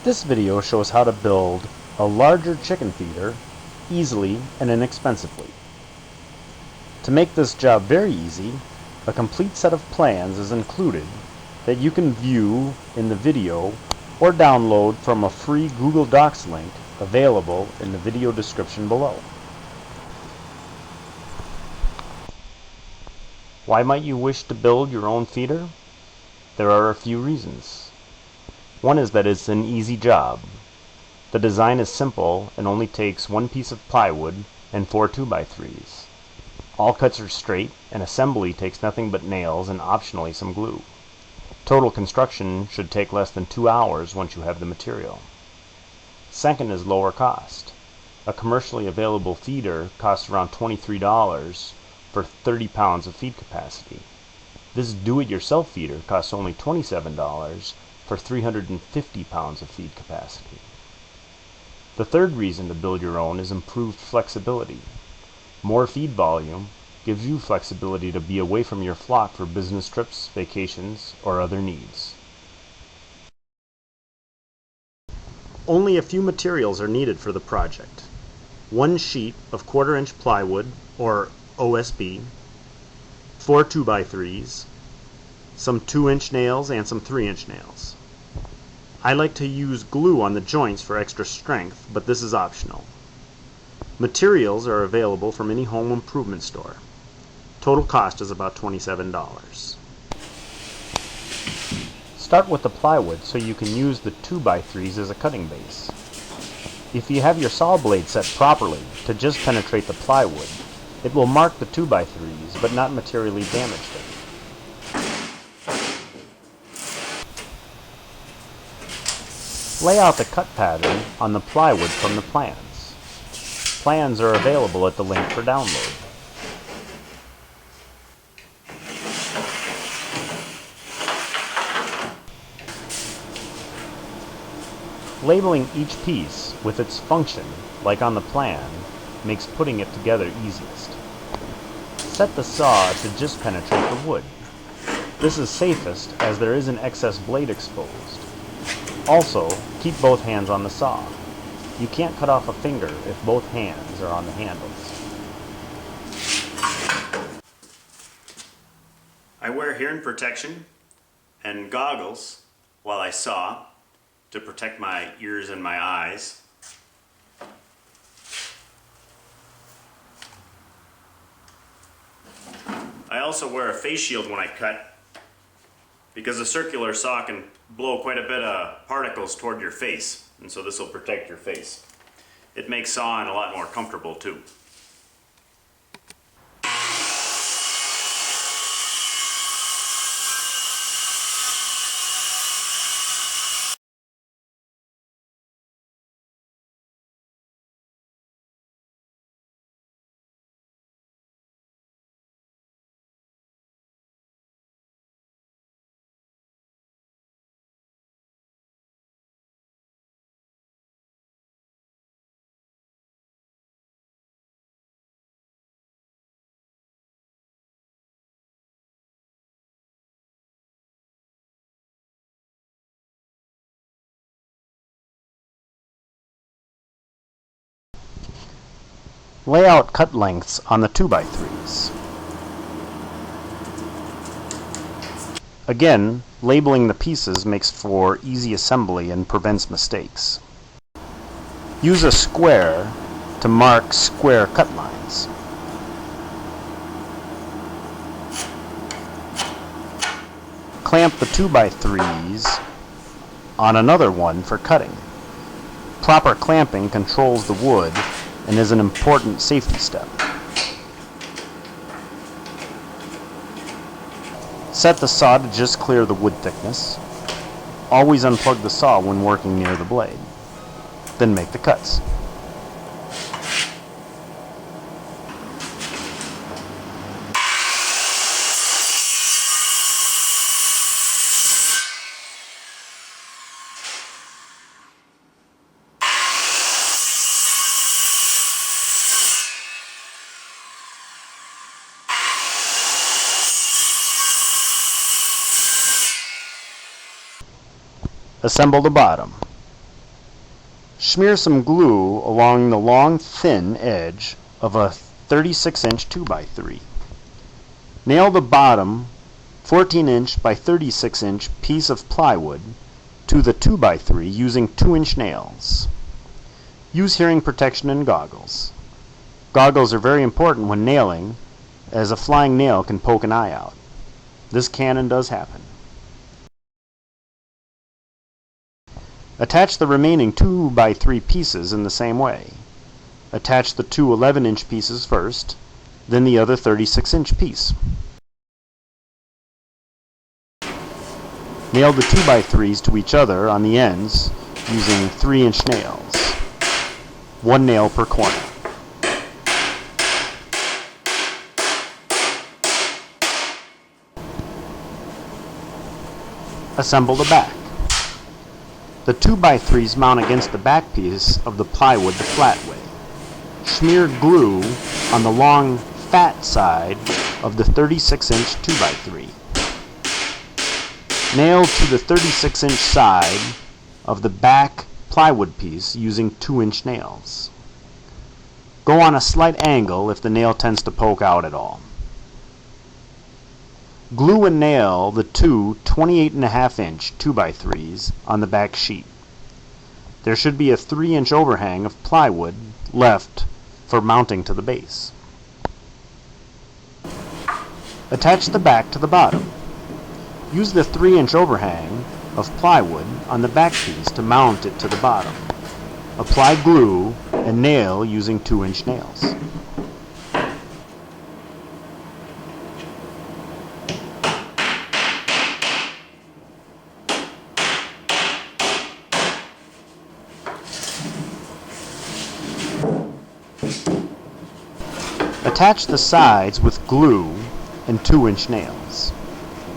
This video shows how to build a larger chicken feeder easily and inexpensively. To make this job very easy, a complete set of plans is included that you can view in the video or download from a free Google Docs link available in the video description below. Why might you wish to build your own feeder? There are a few reasons. One is that it's an easy job. The design is simple and only takes one piece of plywood and 4 2x3s. All cuts are straight, and assembly takes nothing but nails and optionally some glue. Total construction should take less than 2 hours once you have the material. Second is lower cost. A commercially available feeder costs around $23 for 30 pounds of feed capacity. This do-it-yourself feeder costs only $27 for 350 pounds of feed capacity. The third reason to build your own is improved flexibility. More feed volume gives you flexibility to be away from your flock for business trips, vacations, or other needs. Only a few materials are needed for the project. 1 sheet of 1/4-inch plywood, or OSB, 4 2x3s, some 2-inch nails and some 3-inch nails. I like to use glue on the joints for extra strength, but this is optional. Materials are available from any home improvement store. Total cost is about $27. Start with the plywood so you can use the 2x3s as a cutting base. If you have your saw blade set properly to just penetrate the plywood, it will mark the 2x3s but not materially damage them. Lay out the cut pattern on the plywood from the plans. Plans are available at the link for download. Labeling each piece with its function, like on the plan, makes putting it together easiest. Set the saw to just penetrate the wood. This is safest as there is an excess blade exposed. Also, keep both hands on the saw. You can't cut off a finger if both hands are on the handles. I wear hearing protection and goggles while I saw to protect my ears and my eyes. I also wear a face shield when I cut because a circular saw can blow quite a bit of particles toward your face, and so this will protect your face. It makes sawing a lot more comfortable too. Lay out cut lengths on the 2x3s. Again, labeling the pieces makes for easy assembly and prevents mistakes. Use a square to mark square cut lines. Clamp the 2x3s on another one for cutting. Proper clamping controls the wood and is an important safety step. Set the saw to just clear the wood thickness. Always unplug the saw when working near the blade. Then make the cuts. Assemble the bottom. Smear some glue along the long, thin edge of a 36-inch 2x3. Nail the bottom 14-inch by 36-inch piece of plywood to the 2x3 using 2-inch nails. Use hearing protection and goggles. Goggles are very important when nailing, as a flying nail can poke an eye out. This can and does happen. Attach the remaining 2x3 pieces in the same way. Attach the two 11-inch pieces first, then the other 36-inch piece. Nail the 2x3s to each other on the ends using 3-inch nails. 1 nail per corner. Assemble the back. The 2x3s mount against the back piece of the plywood the flat way. Smear glue on the long, fat side of the 36-inch 2x3. Nail to the 36-inch side of the back plywood piece using 2-inch nails. Go on a slight angle if the nail tends to poke out at all. Glue and nail the two 28.5-inch 2x3s on the back sheet. There should be a 3-inch overhang of plywood left for mounting to the base. Attach the back to the bottom. Use the 3-inch overhang of plywood on the back piece to mount it to the bottom. Apply glue and nail using 2-inch nails. Attach the sides with glue and 2-inch nails.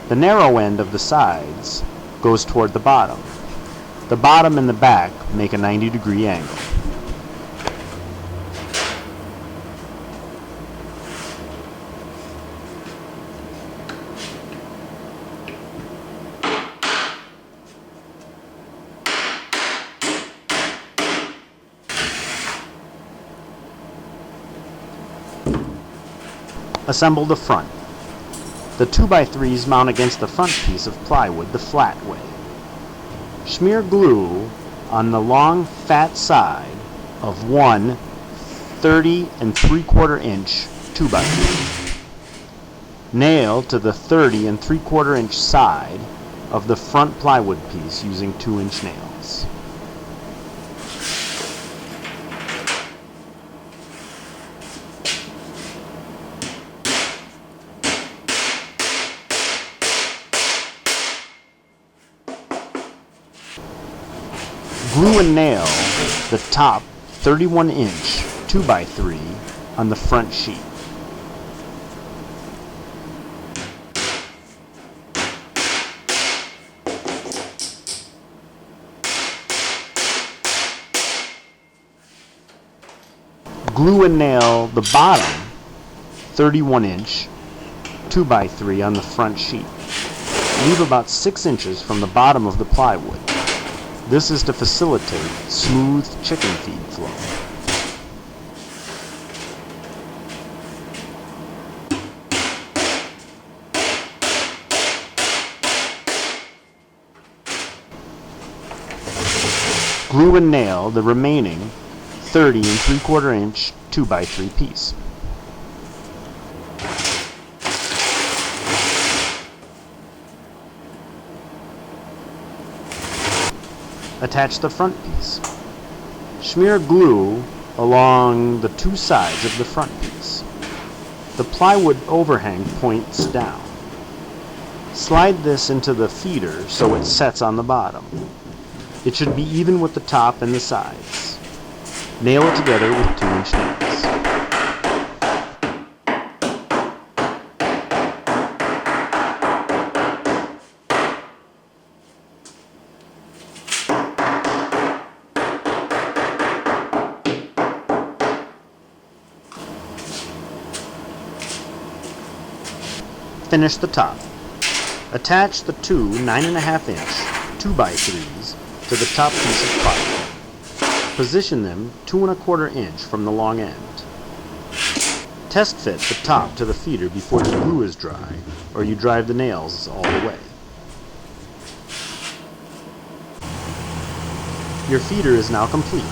The narrow end of the sides goes toward the bottom. The bottom and the back make a 90-degree angle. Assemble the front. The 2x3s mount against the front piece of plywood the flat way. Smear glue on the long, fat side of one 30 3/4-inch 2x3. Nail to the 30 3/4-inch side of the front plywood piece using 2-inch nails. Glue and nail the top 31-inch 2x3 on the front sheet. Glue and nail the bottom 31-inch 2x3 on the front sheet. Leave about 6 inches from the bottom of the plywood. This is to facilitate smooth chicken feed flow. Glue and nail the remaining 30 3/4-inch 2x3 piece. Attach the front piece. Smear glue along the two sides of the front piece. The plywood overhang points down. Slide this into the feeder so it sets on the bottom. It should be even with the top and the sides. Nail it together with 2-inch nails. Finish the top. Attach the two 9.5-inch 2x3s to the top piece of plywood. Position them 2¼ inch from the long end. Test fit the top to the feeder before the glue is dry, or you drive the nails all the way. Your feeder is now complete.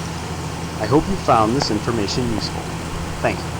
I hope you found this information useful. Thank you.